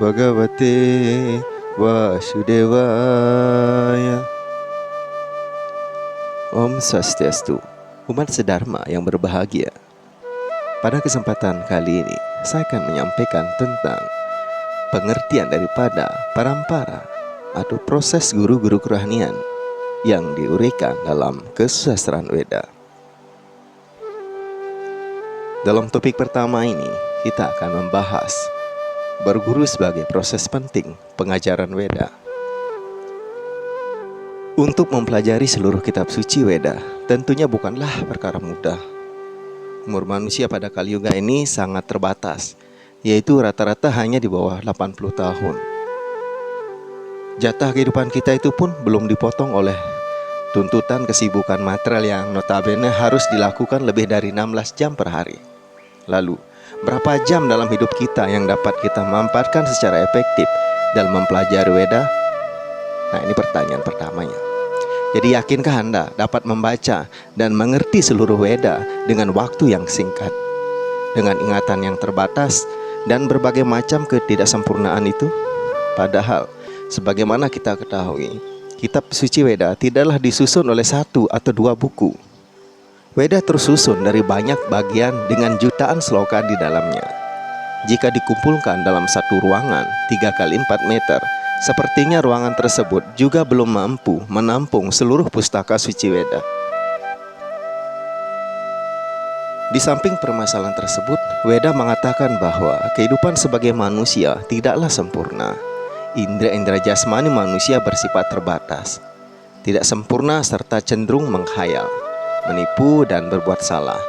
Bhagavate Vasudevaya. Om Swastiastu, umat sedharma yang berbahagia. Pada kesempatan kali ini, saya akan menyampaikan tentang pengertian daripada parampara atau proses guru-guru kerohanian yang diuraikan dalam kesusastraan Weda. Dalam topik pertama ini, kita akan membahas berguru sebagai proses penting pengajaran Weda. Untuk mempelajari seluruh kitab suci Weda tentunya bukanlah perkara mudah. Umur manusia pada Kali Yuga ini sangat terbatas, yaitu rata-rata hanya di bawah 80 tahun. Jatah kehidupan kita itu pun belum dipotong oleh tuntutan kesibukan material yang notabene harus dilakukan lebih dari 16 jam per hari. Lalu, berapa jam dalam hidup kita yang dapat kita manfaatkan secara efektif dalam mempelajari Weda? Nah, ini pertanyaan pertamanya. Jadi yakinkah Anda dapat membaca dan mengerti seluruh Weda dengan waktu yang singkat, dengan ingatan yang terbatas dan berbagai macam ketidaksempurnaan itu? Padahal, sebagaimana kita ketahui, kitab suci Weda tidaklah disusun oleh satu atau dua buku. Weda tersusun dari banyak bagian dengan jutaan sloka di dalamnya. Jika dikumpulkan dalam satu ruangan 3x4 meter, sepertinya ruangan tersebut juga belum mampu menampung seluruh pustaka suci Weda. Di samping permasalahan tersebut, Weda mengatakan bahwa kehidupan sebagai manusia tidaklah sempurna. Indra-indra jasmani manusia bersifat terbatas, tidak sempurna serta cenderung menghayal, menipu dan berbuat salah.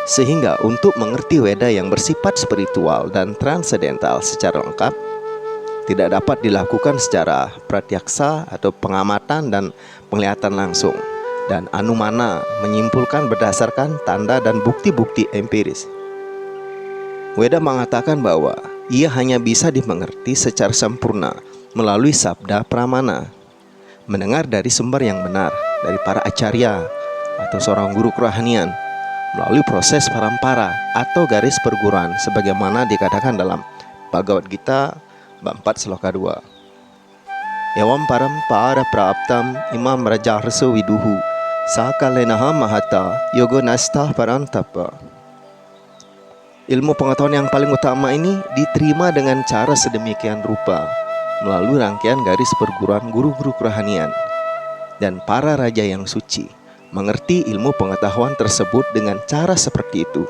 Sehingga untuk mengerti Weda yang bersifat spiritual dan transendental secara lengkap tidak dapat dilakukan secara pratyaksa atau pengamatan dan penglihatan langsung, dan anumana menyimpulkan berdasarkan tanda dan bukti-bukti empiris. Weda mengatakan bahwa ia hanya bisa dimengerti secara sempurna melalui sabda pramana, mendengar dari sumber yang benar dari para acarya atau seorang guru kerohanian, melalui proses parampara atau garis perguruan sebagaimana dikatakan dalam Bhagavad Gita bab 4 sloka 2. Evam parampara praptam imam rajarso viduhu sakalenaha mahata yogo nastha parantapa. Ilmu pengetahuan yang paling utama ini diterima dengan cara sedemikian rupa melalui rangkaian garis perguruan guru-guru kerohanian, dan para raja yang suci mengerti ilmu pengetahuan tersebut dengan cara seperti itu.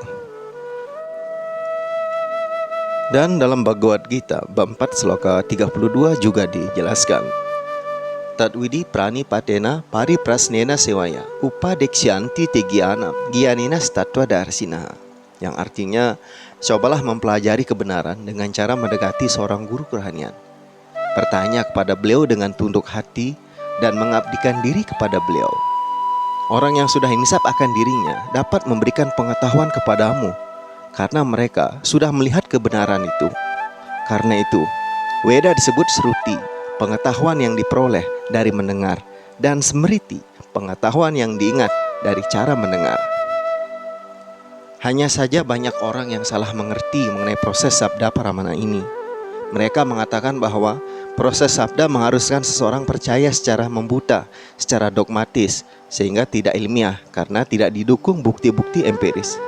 Dan dalam Bhagavad Gita bab 4 sloka 32 juga dijelaskan, Tadwidi prani patena pari prasnena sewaya upadekshyanti te gyanena statwa darsina, yang artinya cobalah mempelajari kebenaran dengan cara mendekati seorang guru kerohanian, bertanya kepada beliau dengan tunduk hati dan mengabdikan diri kepada beliau. Orang yang sudah insaf akan dirinya dapat memberikan pengetahuan kepadamu karena mereka sudah melihat kebenaran itu. Karena itu, Weda disebut Sruti, pengetahuan yang diperoleh dari mendengar, dan Smriti, pengetahuan yang diingat dari cara mendengar. Hanya saja banyak orang yang salah mengerti mengenai proses sabda pramana ini. Mereka mengatakan bahwa proses sabda mengharuskan seseorang percaya secara membuta, secara dogmatis, sehingga tidak ilmiah karena tidak didukung bukti-bukti empiris.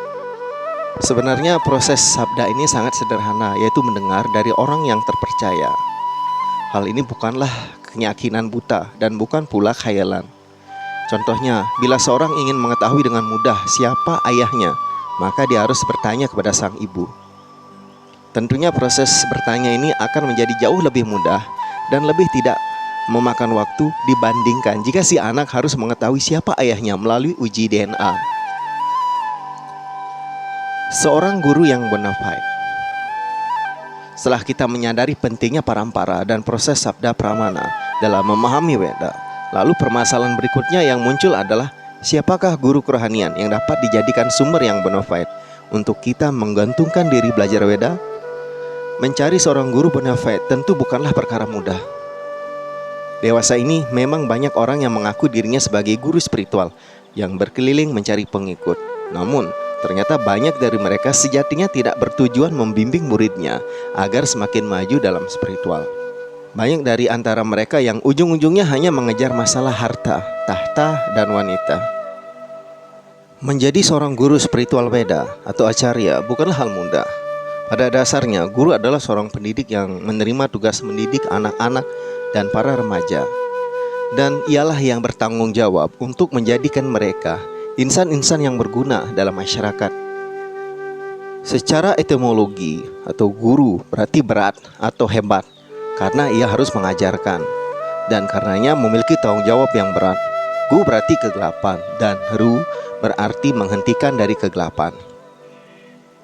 Sebenarnya proses sabda ini sangat sederhana, yaitu mendengar dari orang yang terpercaya. Hal ini bukanlah keyakinan buta dan bukan pula khayalan. Contohnya, bila seorang ingin mengetahui dengan mudah siapa ayahnya, maka dia harus bertanya kepada sang ibu. Tentunya proses bertanya ini akan menjadi jauh lebih mudah dan lebih tidak memakan waktu dibandingkan jika si anak harus mengetahui siapa ayahnya melalui uji DNA. Seorang guru yang bona fide. Setelah kita menyadari pentingnya parampara dan proses sabda pramana dalam memahami Weda, lalu permasalahan berikutnya yang muncul adalah siapakah guru kerohanian yang dapat dijadikan sumber yang bona fide untuk kita menggantungkan diri belajar Weda? Mencari seorang guru bona fide tentu bukanlah perkara mudah. Dewasa ini memang banyak orang yang mengaku dirinya sebagai guru spiritual yang berkeliling mencari pengikut. Namun, ternyata banyak dari mereka sejatinya tidak bertujuan membimbing muridnya agar semakin maju dalam spiritual. Banyak dari antara mereka yang ujung-ujungnya hanya mengejar masalah harta, tahta, dan wanita. Menjadi seorang guru spiritual Weda atau acarya bukanlah hal mudah. Pada dasarnya, guru adalah seorang pendidik yang menerima tugas mendidik anak-anak dan para remaja. Dan ialah yang bertanggung jawab untuk menjadikan mereka insan-insan yang berguna dalam masyarakat. Secara etimologi atau guru berarti berat atau hebat, karena ia harus mengajarkan, dan karenanya memiliki tanggung jawab yang berat. Gu berarti kegelapan, dan ru berarti menghentikan dari kegelapan.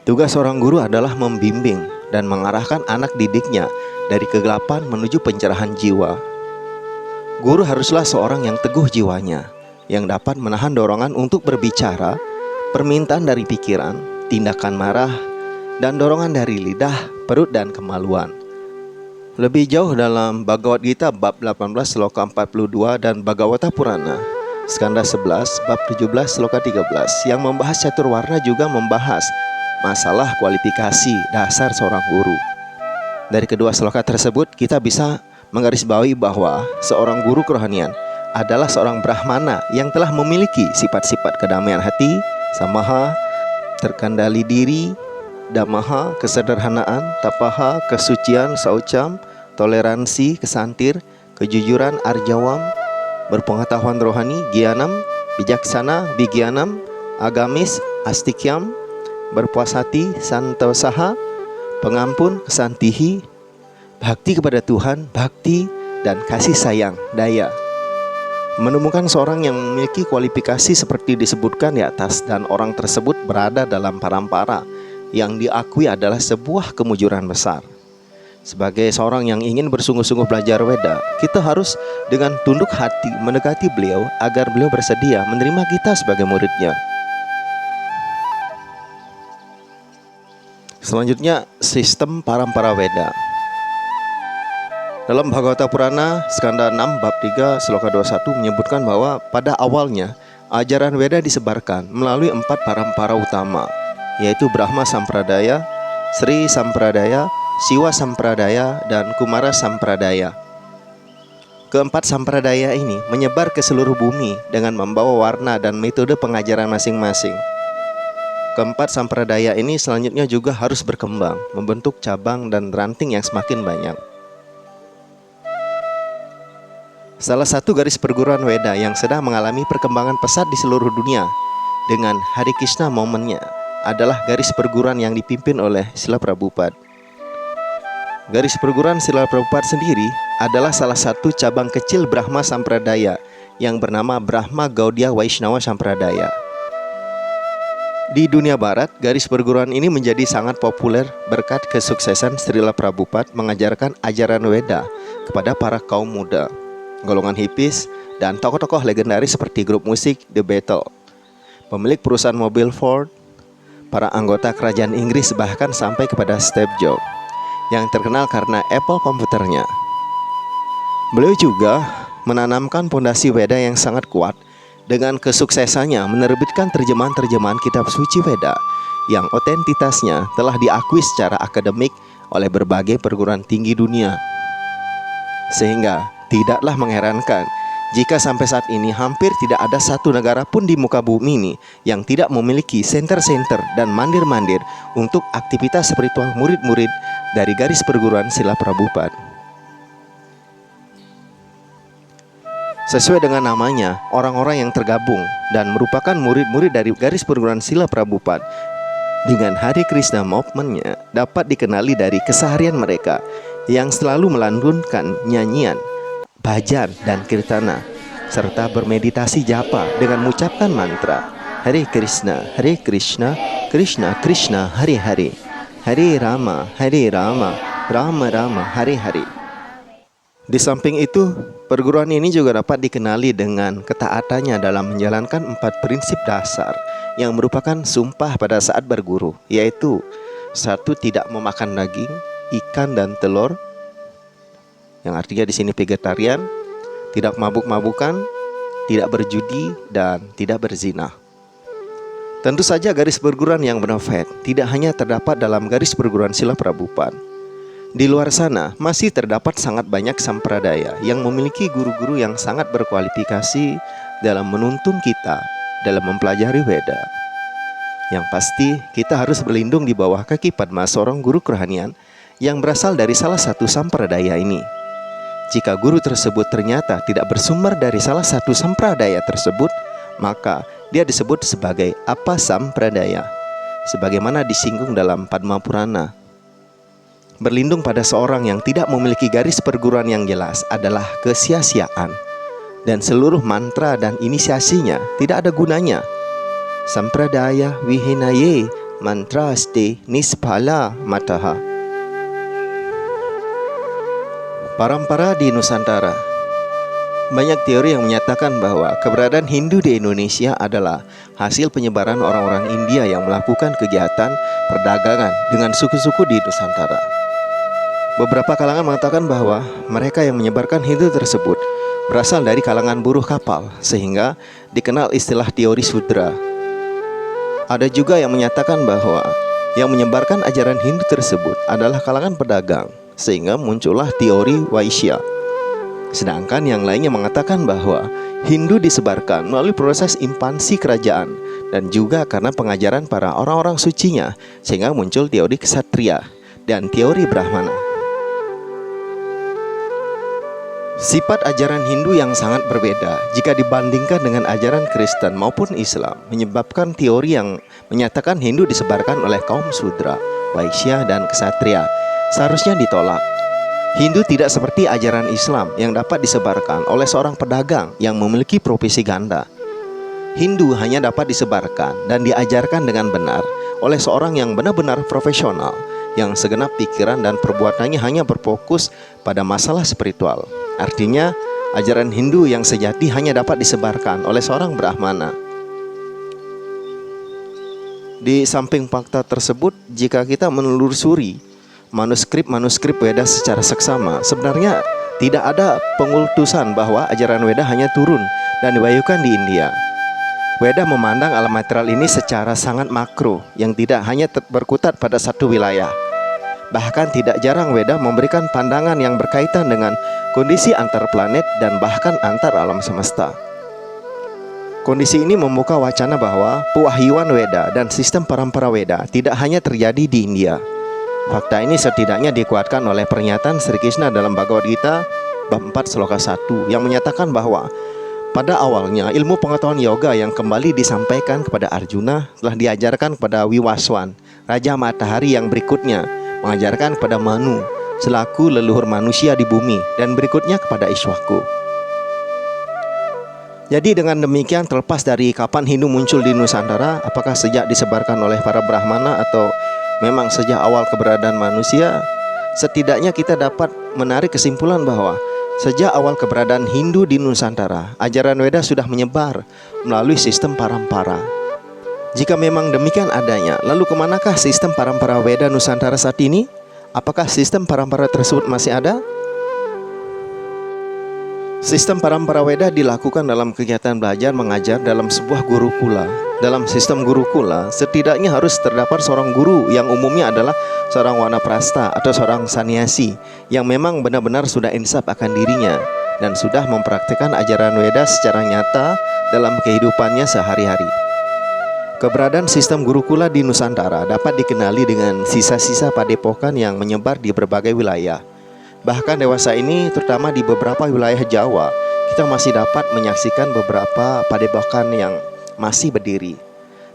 Tugas seorang guru adalah membimbing dan mengarahkan anak didiknya dari kegelapan menuju pencerahan jiwa. Guru haruslah seorang yang teguh jiwanya, yang dapat menahan dorongan untuk berbicara, permintaan dari pikiran, tindakan marah, dan dorongan dari lidah, perut, dan kemaluan. Lebih jauh dalam Bhagavad Gita bab 18 sloka 42 dan Bhagavata Purana skanda 11 bab 17 sloka 13 yang membahas catur warna juga membahas masalah kualifikasi dasar seorang guru. Dari kedua sloka tersebut kita bisa menggarisbawahi bahwa seorang guru kerohanian adalah seorang brahmana yang telah memiliki sifat-sifat kedamaian hati, samaha, terkendali diri, damaha, kesederhanaan, tapaha, kesucian, saucam, toleransi, kesantir, kejujuran, arjawam, berpengetahuan rohani, gyanam, bijaksana, vigyanam, agamis, astikyam, berpuas hati, santosaha, pengampun, kesantihi, bakti kepada Tuhan, bakti, dan kasih sayang, daya. Menemukan seorang yang memiliki kualifikasi seperti disebutkan di atas dan orang tersebut berada dalam parampara yang diakui adalah sebuah kemujuran besar. Sebagai seorang yang ingin bersungguh-sungguh belajar Weda, kita harus dengan tunduk hati mendekati beliau agar beliau bersedia menerima kita sebagai muridnya. Selanjutnya, sistem parampara Weda. Dalam Bhagavata Purana skanda 6 bab 3 sloka 21 menyebutkan bahwa pada awalnya ajaran Weda disebarkan melalui 4 parampara utama, yaitu Brahma Sampradaya, Sri Sampradaya, Siwa Sampradaya, dan Kumara Sampradaya. Keempat sampradaya ini menyebar ke seluruh bumi dengan membawa warna dan metode pengajaran masing-masing. Keempat sampradaya ini selanjutnya juga harus berkembang, membentuk cabang dan ranting yang semakin banyak. Salah satu garis perguruan Weda yang sedang mengalami perkembangan pesat di seluruh dunia dengan Hare Krishna momennya adalah garis perguruan yang dipimpin oleh Srila Prabhupada. Garis perguruan Srila Prabhupada sendiri adalah salah satu cabang kecil Brahma Sampradaya yang bernama Brahma Gaudiya Vaishnava Sampradaya. Di dunia barat, garis perguruan ini menjadi sangat populer berkat kesuksesan Srila Prabhupada mengajarkan ajaran Weda kepada para kaum muda, golongan hippies, dan tokoh-tokoh legendaris seperti grup musik The Beatles, pemilik perusahaan mobil Ford, para anggota kerajaan Inggris, bahkan sampai kepada Steve Jobs yang terkenal karena Apple komputernya. Beliau juga menanamkan pondasi Weda yang sangat kuat dengan kesuksesannya menerbitkan terjemahan-terjemahan kitab suci Weda yang otentitasnya telah diakui secara akademik oleh berbagai perguruan tinggi dunia. Sehingga tidaklah mengherankan jika sampai saat ini hampir tidak ada satu negara pun di muka bumi ini yang tidak memiliki center-center dan mandir-mandir untuk aktivitas spiritual murid-murid dari garis perguruan Srila Prabhupada. Sesuai dengan namanya, orang-orang yang tergabung dan merupakan murid-murid dari garis perguruan Srila Prabhupada dengan Hare Krishna movement-nya dapat dikenali dari keseharian mereka yang selalu melantunkan nyanyian, bhajan, dan kirtana, serta bermeditasi japa dengan mengucapkan mantra Hare Krishna, Krishna Krishna, Hare Hare, Hare Rama, Rama Rama, Hare Hare. Di samping itu, perguruan ini juga dapat dikenali dengan ketaatannya dalam menjalankan 4 prinsip dasar yang merupakan sumpah pada saat berguru, yaitu 1. Tidak memakan daging, ikan, dan telur, yang artinya di sini vegetarian, tidak mabuk-mabukan, tidak berjudi, dan tidak berzina. Tentu saja garis perguruan yang bonafide tidak hanya terdapat dalam garis perguruan silat Prabupan. Di luar sana masih terdapat sangat banyak sampradaya yang memiliki guru-guru yang sangat berkualifikasi dalam menuntun kita dalam mempelajari Weda. Yang pasti kita harus berlindung di bawah kaki Padma seorang guru kerohanian yang berasal dari salah satu sampradaya ini. Jika guru tersebut ternyata tidak bersumber dari salah satu sampradaya tersebut, maka dia disebut sebagai apasampradaya, sebagaimana disinggung dalam Padma Purana. Berlindung pada seorang yang tidak memiliki garis perguruan yang jelas adalah kesia-siaan, dan seluruh mantra dan inisiasinya tidak ada gunanya. Sampradaya vihinaye mantraste nispala mataha. Parampara di Nusantara. Banyak teori yang menyatakan bahwa keberadaan Hindu di Indonesia adalah hasil penyebaran orang-orang India yang melakukan kegiatan perdagangan dengan suku-suku di Nusantara. Beberapa kalangan mengatakan bahwa mereka yang menyebarkan Hindu tersebut berasal dari kalangan buruh kapal, sehingga dikenal istilah teori Sudra. Ada juga yang menyatakan bahwa yang menyebarkan ajaran Hindu tersebut adalah kalangan pedagang, sehingga muncullah teori Vaishya. Sedangkan yang lainnya mengatakan bahwa Hindu disebarkan melalui proses impansi kerajaan dan juga karena pengajaran para orang-orang sucinya, sehingga muncul teori Ksatria dan teori Brahmana. Sifat ajaran Hindu yang sangat berbeda jika dibandingkan dengan ajaran Kristen maupun Islam menyebabkan teori yang menyatakan Hindu disebarkan oleh kaum Sudra, Vaishya, dan Ksatria seharusnya ditolak. Hindu tidak seperti ajaran Islam yang dapat disebarkan oleh seorang pedagang yang memiliki profesi ganda. Hindu hanya dapat disebarkan dan diajarkan dengan benar oleh seorang yang benar-benar profesional, yang segenap pikiran dan perbuatannya hanya berfokus pada masalah spiritual. Artinya, ajaran Hindu yang sejati hanya dapat disebarkan oleh seorang Brahmana. Di samping fakta tersebut, jika kita menelusuri manuskrip Weda secara seksama, sebenarnya tidak ada pengultusan bahwa ajaran Weda hanya turun dan diwahyukan di India. Weda memandang alam material ini secara sangat makro, yang tidak hanya berkutat pada satu wilayah. Bahkan tidak jarang Weda memberikan pandangan yang berkaitan dengan kondisi antar planet dan bahkan antar alam semesta. Kondisi ini membuka wacana bahwa pewahyuan Weda dan sistem parampara Weda tidak hanya terjadi di India. Fakta ini setidaknya dikuatkan oleh pernyataan Sri Krishna dalam Bhagavad Gita bab 4 sloka 1 yang menyatakan bahwa pada awalnya ilmu pengetahuan yoga yang kembali disampaikan kepada Arjuna telah diajarkan kepada Wiwaswan, Raja Matahari, yang berikutnya mengajarkan kepada Manu selaku leluhur manusia di bumi, dan berikutnya kepada Ishwaku. Jadi dengan demikian, terlepas dari kapan Hindu muncul di Nusantara, apakah sejak disebarkan oleh para Brahmana atau memang sejak awal keberadaan manusia, setidaknya kita dapat menarik kesimpulan bahwa sejak awal keberadaan Hindu di Nusantara, ajaran Weda sudah menyebar melalui sistem parampara. Jika memang demikian adanya, lalu kemanakah sistem parampara Weda Nusantara saat ini? Apakah sistem parampara tersebut masih ada? Sistem parampara Weda dilakukan dalam kegiatan belajar mengajar dalam sebuah gurukula. Dalam sistem gurukula, setidaknya harus terdapat seorang guru yang umumnya adalah seorang wanaprastha atau seorang sannyasi yang memang benar-benar sudah insaf akan dirinya dan sudah mempraktikkan ajaran Weda secara nyata dalam kehidupannya sehari-hari. Keberadaan sistem gurukula di Nusantara dapat dikenali dengan sisa-sisa padepokan yang menyebar di berbagai wilayah. Bahkan dewasa ini, terutama di beberapa wilayah Jawa, kita masih dapat menyaksikan beberapa padepokan yang masih berdiri.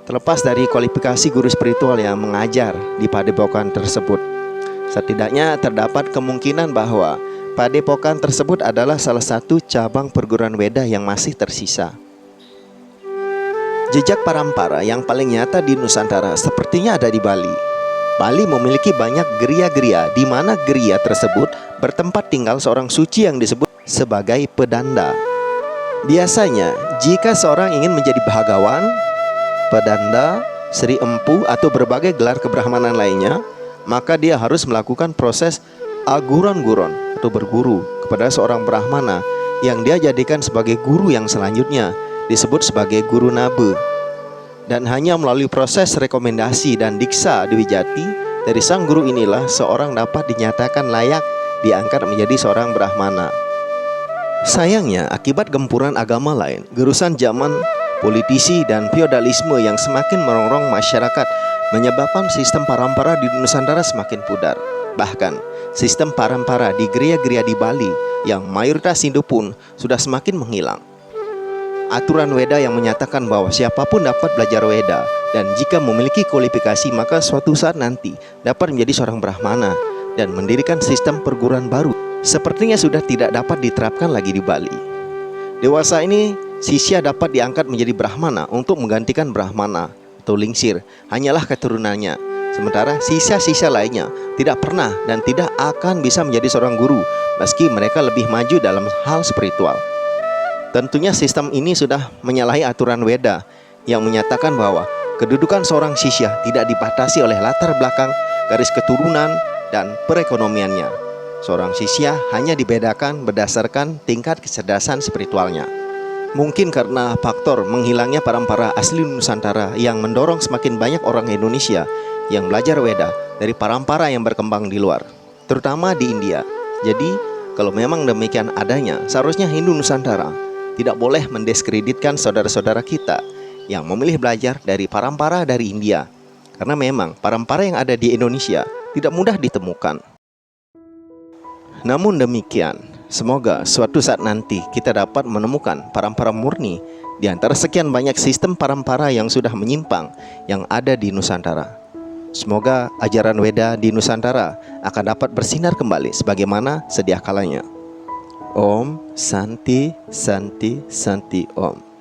Terlepas dari kualifikasi guru spiritual yang mengajar di padepokan tersebut, setidaknya terdapat kemungkinan bahwa padepokan tersebut adalah salah satu cabang perguruan Weda yang masih tersisa. Jejak parampara yang paling nyata di Nusantara sepertinya ada di Bali. Bali memiliki banyak geria-geria di mana geria tersebut bertempat tinggal seorang suci yang disebut sebagai pedanda. Biasanya, jika seorang ingin menjadi bhagawan, pedanda, Sri Empu, atau berbagai gelar kebrahmanan lainnya, maka dia harus melakukan proses aguran-guron atau berguru kepada seorang brahmana yang dia jadikan sebagai guru yang selanjutnya disebut sebagai guru nabe. Dan hanya melalui proses rekomendasi dan diksa Dewi Jati dari sang guru inilah seorang dapat dinyatakan layak diangkat menjadi seorang Brahmana. Sayangnya, akibat gempuran agama lain, gerusan zaman, politisi, dan feodalisme yang semakin merongrong masyarakat menyebabkan sistem parampara di Nusantara semakin pudar. Bahkan, sistem parampara di gereja-gereja di Bali yang mayoritas Hindu pun sudah semakin menghilang. Aturan Weda yang menyatakan bahwa siapapun dapat belajar Weda dan jika memiliki kualifikasi maka suatu saat nanti dapat menjadi seorang Brahmana dan mendirikan sistem perguruan baru sepertinya sudah tidak dapat diterapkan lagi di Bali. Dewasa ini, sisya dapat diangkat menjadi Brahmana untuk menggantikan Brahmana atau lingsir, hanyalah keturunannya. Sementara sisya-sisya lainnya tidak pernah dan tidak akan bisa menjadi seorang guru meski mereka lebih maju dalam hal spiritual. Tentunya sistem ini sudah menyalahi aturan Weda yang menyatakan bahwa kedudukan seorang sisya tidak dibatasi oleh latar belakang, garis keturunan, dan perekonomiannya. Seorang sisya hanya dibedakan berdasarkan tingkat kecerdasan spiritualnya. Mungkin karena faktor menghilangnya parampara asli Nusantara yang mendorong semakin banyak orang Indonesia yang belajar Weda dari parampara yang berkembang di luar, terutama di India. Jadi, kalau memang demikian adanya, seharusnya Hindu Nusantara tidak boleh mendiskreditkan saudara-saudara kita yang memilih belajar dari parampara dari India. Karena memang parampara yang ada di Indonesia tidak mudah ditemukan. Namun demikian, semoga suatu saat nanti kita dapat menemukan parampara murni di antara sekian banyak sistem parampara yang sudah menyimpang yang ada di Nusantara. Semoga ajaran Weda di Nusantara akan dapat bersinar kembali sebagaimana sedia kalanya. Om Santi Santi Santi Om.